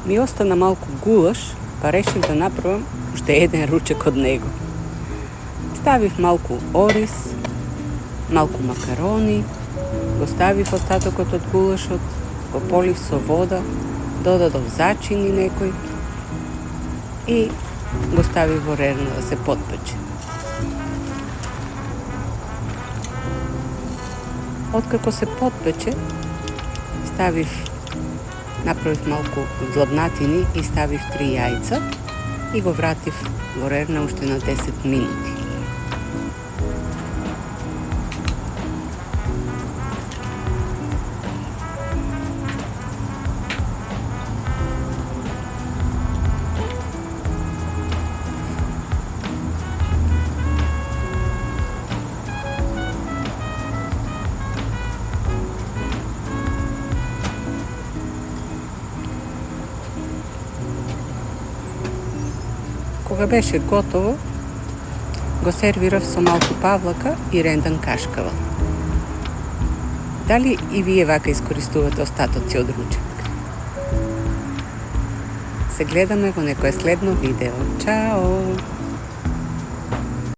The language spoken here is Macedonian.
Ми остана малку гулаш, па решив да направам уште еден ручек од него. Ставив малку ориз, малку макарони, го ставив остатокот од гулашот, го полив со вода, додадов зачини некој и го ставив во рерна да се потпече. Откако се потпече, направив малку длабнатини и ставив 3 јајца и го вратив во рерна уште на 10 минути. Кога беше готово, го сервирав со малку павлака и рендан кашкавал. Дали и вие вака искористувате остатоци од ручек? Се гледаме во некое следно видео. Чао!